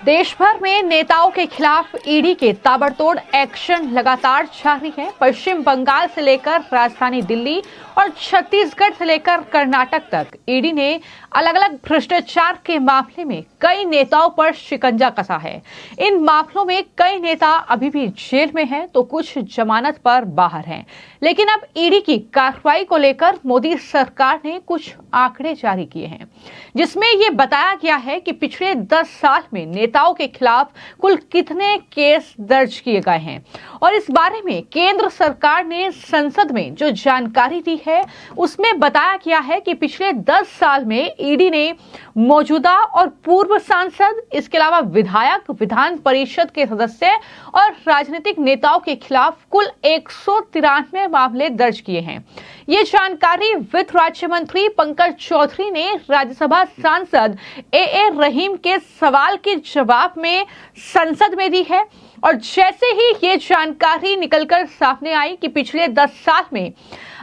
देश भर में नेताओं के खिलाफ ईडी के ताबड़तोड़ एक्शन लगातार जारी है। पश्चिम बंगाल से लेकर राजधानी दिल्ली और छत्तीसगढ़ से लेकर कर्नाटक तक ईडी ने अलग अलग भ्रष्टाचार के मामले में कई नेताओं पर शिकंजा कसा है। इन मामलों में कई नेता अभी भी जेल में हैं तो कुछ जमानत पर बाहर हैं। लेकिन अब ईडी की कार्रवाई को लेकर मोदी सरकार ने कुछ आंकड़े जारी किए हैं, जिसमें यह बताया गया है कि पिछले 10 साल में नेताओं के खिलाफ कुल कितने केस दर्ज किए गए हैं। और इस बारे में केंद्र सरकार ने संसद में जो जानकारी दी है उसमें बताया गया है कि पिछले 10 साल में ईडी ने मौजूदा और पूर्व सांसद, इसके अलावा विधायक, विधान परिषद के सदस्य और राजनीतिक नेताओं के खिलाफ कुल 193 मामले दर्ज किए हैं। ये जानकारी वित्त राज्य मंत्री पंकज चौधरी ने राज्यसभा सांसद ए रहीम के सवाल के जवाब में संसद में दी है। और जैसे ही ये जानकारी निकलकर सामने आई कि पिछले 10 साल में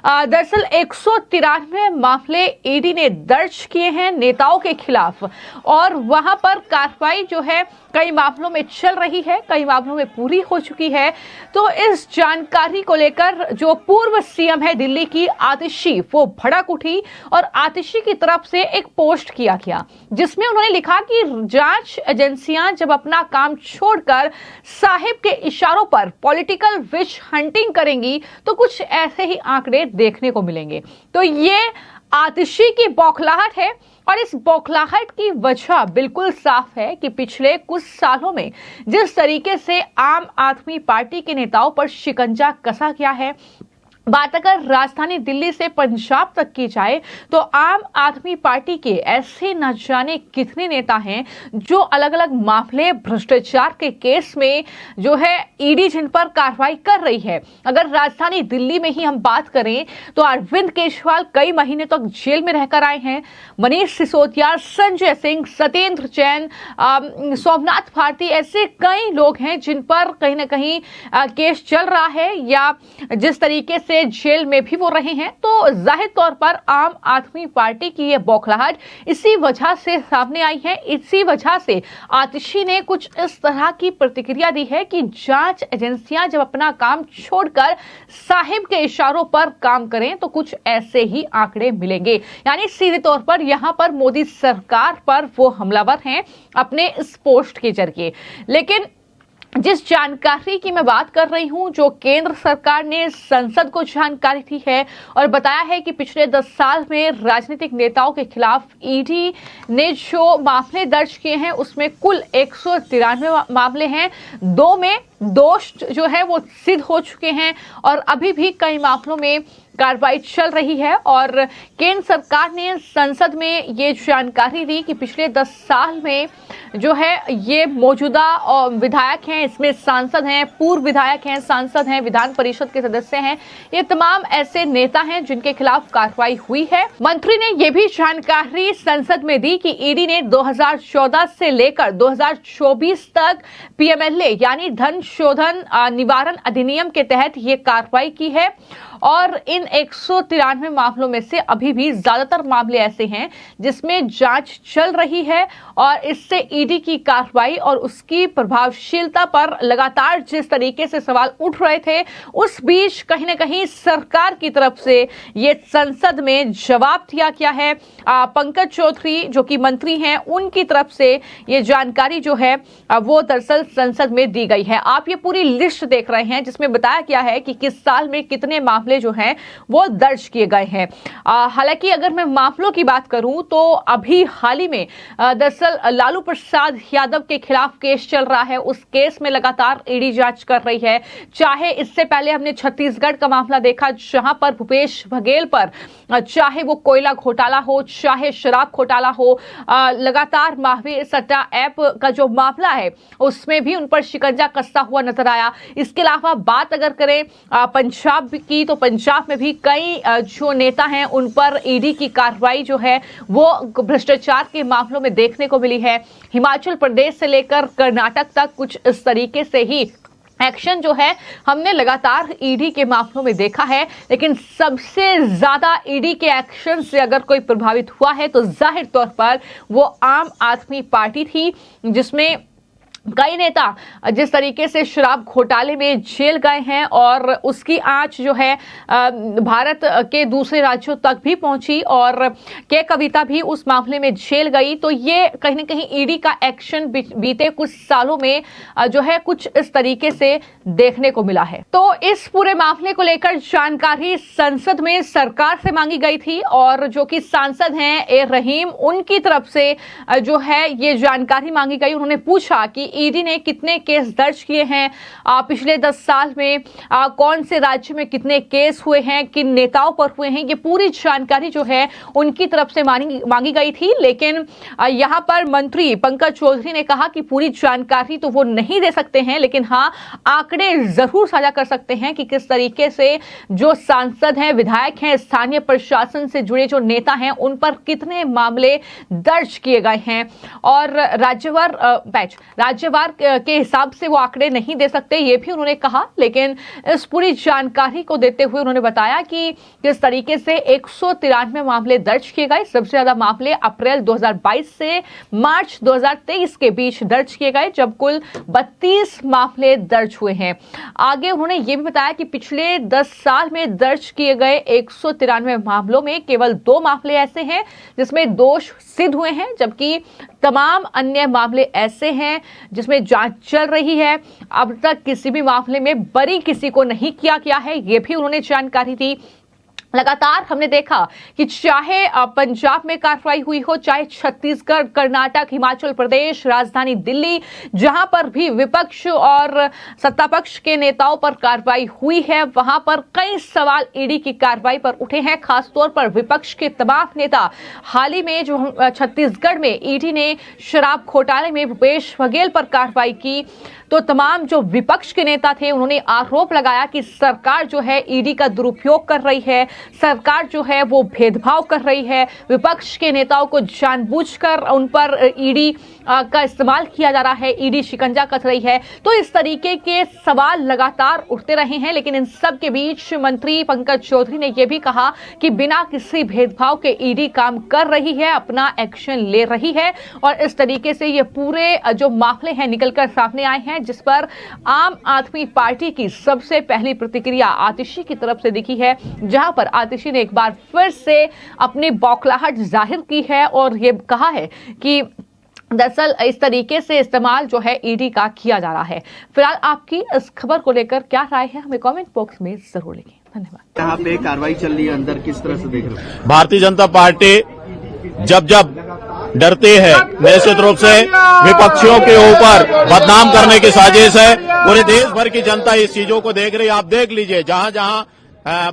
दरअसल 193 मामले ईडी ने दर्ज किए हैं नेताओं के खिलाफ, और वहां पर कार्रवाई जो है कई मामलों में चल रही है, कई मामलों में पूरी हो चुकी है। तो इस जानकारी को लेकर जो पूर्व सीएम है दिल्ली की आतिशी, वो भड़क उठी और आतिशी की तरफ से एक पोस्ट किया गया जिसमें उन्होंने लिखा कि जांच एजेंसियां जब अपना काम छोड़कर साहिब के इशारों पर पॉलिटिकल विच हंटिंग करेंगी तो कुछ ऐसे ही आंकड़े देखने को मिलेंगे। तो ये आतिशी की बौखलाहट है, और इस बौखलाहट की वजह बिल्कुल साफ है कि पिछले कुछ सालों में जिस तरीके से आम आदमी पार्टी के नेताओं पर शिकंजा कसा गया है। बात अगर राजधानी दिल्ली से पंजाब तक की जाए तो आम आदमी पार्टी के ऐसे न जाने कितने नेता हैं जो अलग अलग मामले, भ्रष्टाचार के केस में जो है ईडी जिन पर कार्रवाई कर रही है। अगर राजधानी दिल्ली में ही हम बात करें तो अरविंद केजरीवाल कई महीने तक जेल में रहकर आए हैं। मनीष सिसोदिया, संजय सिंह, सत्येंद्र जैन, सोमनाथ भारती, ऐसे कई लोग हैं जिन पर कहीं ना कहीं केस चल रहा है या जिस तरीके से जेल में भी वो रहे हैं। तो जाहिर तौर पर आम आदमी पार्टी की ये बौखलाहट इसी वजह से सामने आई है। इसी वजह से आतिशी ने कुछ इस तरह की प्रतिक्रिया दी है कि जांच एजेंसियां जब अपना काम छोड़कर साहिब के इशारों पर काम करें तो कुछ ऐसे ही आंकड़े मिलेंगे। यानी सीधे तौर पर यहां पर मोदी सरकार पर वो हमलावर हैं अपने इस पोस्ट के जरिए। लेकिन जिस जानकारी की मैं बात कर रही हूं, जो केंद्र सरकार ने संसद को जानकारी दी है और बताया है कि पिछले 10 साल में राजनीतिक नेताओं के खिलाफ ईडी ने जो मामले दर्ज किए हैं उसमें कुल 193 मामले हैं। 2 में दोष जो है वो सिद्ध हो चुके हैं और अभी भी कई मामलों में कार्रवाई चल रही है। और केंद्र सरकार ने संसद में ये जानकारी दी कि पिछले 10 साल में जो है ये मौजूदा विधायक हैं, इसमें सांसद हैं, पूर्व विधायक हैं, सांसद हैं, विधान परिषद के सदस्य हैं, ये तमाम ऐसे नेता हैं जिनके खिलाफ कार्रवाई हुई है। मंत्री ने ये भी जानकारी संसद में दी कि ईडी ने 2014 से लेकर 2024 तक पीएमएलए यानी धन शोधन निवारण अधिनियम के तहत ये कार्रवाई की है। और इन 193 मामलों में से अभी भी ज्यादातर मामले ऐसे हैं जिसमें जांच चल रही है, और इससे ईडी की कार्रवाई और उसकी प्रभावशीलता पर लगातार जिस तरीके से सवाल उठ रहे थे, उस बीच कहीं ना कहीं सरकार की तरफ से ये संसद में जवाब दिया गया है। पंकज चौधरी जो कि मंत्री हैं, उनकी तरफ से ये जानकारी जो है वो दरअसल संसद में दी गई है। आप ये पूरी लिस्ट देख रहे हैं जिसमें बताया गया है कि किस साल में कितने मामले जो हैं वो दर्ज किए गए हैं। हालांकि अगर मैं मामलों की बात करूं तो अभी हाल ही में दरअसल लालू प्रसाद यादव के खिलाफ केस चल रहा है। उस केस में लगातार ईडी जांच कर रही है। चाहे इससे पहले हमने छत्तीसगढ़ का मामला देखा जहां पर भूपेश बघेल पर, चाहे वो कोयला घोटाला हो, चाहे शराब घोटाला हो, लगातार महावीर सट्टा ऐप का जो मामला है उसमें भी उन पर शिकंजा कसता हुआ नजर आया। इसके अलावा बात अगर करें पंजाब की तो पंजाब में भी कई जो नेता हैं उन पर ईडी की कार्रवाई जो है वो भ्रष्टाचार के मामलों में देखने को मिली है। हिमाचल प्रदेश से लेकर कर्नाटक तक कुछ इस तरीके से ही एक्शन जो है हमने लगातार ईडी के मामलों में देखा है। लेकिन सबसे ज्यादा ईडी के एक्शन से अगर कोई प्रभावित हुआ है तो जाहिर तौर पर वो आम आदमी पार्टी थी, जिसमें कई नेता जिस तरीके से शराब घोटाले में जेल गए हैं और उसकी आंच जो है भारत के दूसरे राज्यों तक भी पहुंची और के कविता भी उस मामले में जेल गई, तो ये कहीं ना कहीं ईडी का एक्शन बीते कुछ सालों में जो है कुछ इस तरीके से देखने को मिला है। तो इस पूरे मामले को लेकर जानकारी संसद में सरकार से मांगी गई थी और जो कि सांसद हैं ए रहीम, उनकी तरफ से जो है ये जानकारी मांगी गई। उन्होंने पूछा कि ईडी ने कितने केस दर्ज किए हैं पिछले 10 साल में, कौन से राज्य में कितने केस हुए हैं, किन नेताओं पर हुए हैं, ये पूरी जानकारी जो है उनकी तरफ से मांगी गई थी। लेकिन यहां पर मंत्री पंकज चौधरी ने कहा कि पूरी जानकारी तो वो नहीं दे सकते हैं, लेकिन हाँ आंकड़े जरूर साझा कर सकते हैं कि किस तरीके से जो सांसद हैं, विधायक हैं, स्थानीय प्रशासन से जुड़े जो नेता हैं, उन पर कितने मामले दर्ज किए गए हैं। और राज्यवार के हिसाब से वो आंकड़े नहीं दे सकते, ये भी उन्होंने कहा। लेकिन इस पूरी जानकारी को देते हुए उन्होंने बताया कि किस तरीके से 193 मामले दर्ज किए गए। सबसे ज्यादा मामले अप्रैल 2022 से मार्च 2023 के बीच दर्ज किए गए, जब कुल 32 मामले दर्ज हुए हैं। आगे उन्होंने ये भी बताया कि पिछले 10 साल में दर्ज किए गए 193 मामलों में केवल 2 मामले ऐसे हैं जिसमें दोष सिद्ध हुए हैं, जबकि तमाम अन्य मामले ऐसे हैं जिसमें जांच चल रही है। अब तक किसी भी मामले में बरी किसी को नहीं किया गया है, ये भी उन्होंने जानकारी दी। लगातार हमने देखा कि चाहे पंजाब में कार्रवाई हुई हो, चाहे छत्तीसगढ़, कर्नाटक, हिमाचल प्रदेश, राजधानी दिल्ली, जहां पर भी विपक्ष और सत्ता पक्ष के नेताओं पर कार्रवाई हुई है, वहां पर कई सवाल ईडी की कार्रवाई पर उठे हैं। खासतौर पर विपक्ष के तमाम नेता, हाल ही में जो छत्तीसगढ़ में ईडी ने शराब घोटाले में भूपेश बघेल पर कार्रवाई की, तो तमाम जो विपक्ष के नेता थे उन्होंने आरोप लगाया कि सरकार जो है ईडी का दुरुपयोग कर रही है, सरकार जो है वो भेदभाव कर रही है, विपक्ष के नेताओं को जानबूझकर उन पर ईडी का इस्तेमाल किया जा रहा है, ईडी शिकंजा कस रही है। तो इस तरीके के सवाल लगातार उठते रहे हैं। लेकिन इन सब के बीच मंत्री पंकज चौधरी ने यह भी कहा कि बिना किसी भेदभाव के ईडी काम कर रही है, अपना एक्शन ले रही है और इस तरीके से ये पूरे जो मामले हैं निकलकर सामने आए हैं, जिस पर आम आदमी पार्टी की सबसे पहली प्रतिक्रिया आतिशी की तरफ से दिखी है, जहां पर आतिशी ने एक बार फिर से अपनी बौखलाहट जाहिर की है और ये कहा है कि दरअसल इस तरीके से इस्तेमाल जो है ईडी का किया जा रहा है। फिलहाल आपकी इस खबर को लेकर क्या राय है, हमें कमेंट बॉक्स में जरूर लिखें। धन्यवाद। यहाँ पे कार्रवाई चल रही है, अंदर किस तरह से देख रहे हैं? भारतीय जनता पार्टी जब डरती है, निश्चित रूप से विपक्षियों के ऊपर बदनाम करने की साजिश है। पूरे देश भर की जनता इस चीजों को देख रही है। आप देख लीजिए, जहां जहां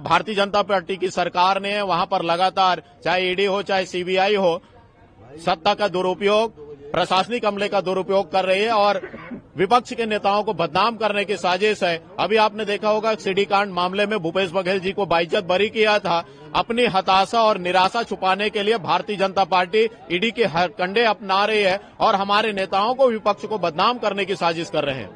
भारतीय जनता पार्टी की सरकार ने वहां पर लगातार, चाहे ईडी हो चाहे सीबीआई हो, सत्ता का दुरुपयोग, प्रशासनिक अमले का दुरुपयोग कर रही है और विपक्ष के नेताओं को बदनाम करने की साजिश है। अभी आपने देखा होगा सीडी कांड मामले में भूपेश बघेल जी को बाइज्जत बरी किया था। अपनी हताशा और निराशा छुपाने के लिए भारतीय जनता पार्टी ईडी के हर कंडे अपना रही है और हमारे नेताओं को, विपक्ष को बदनाम करने की साजिश कर रहे हैं।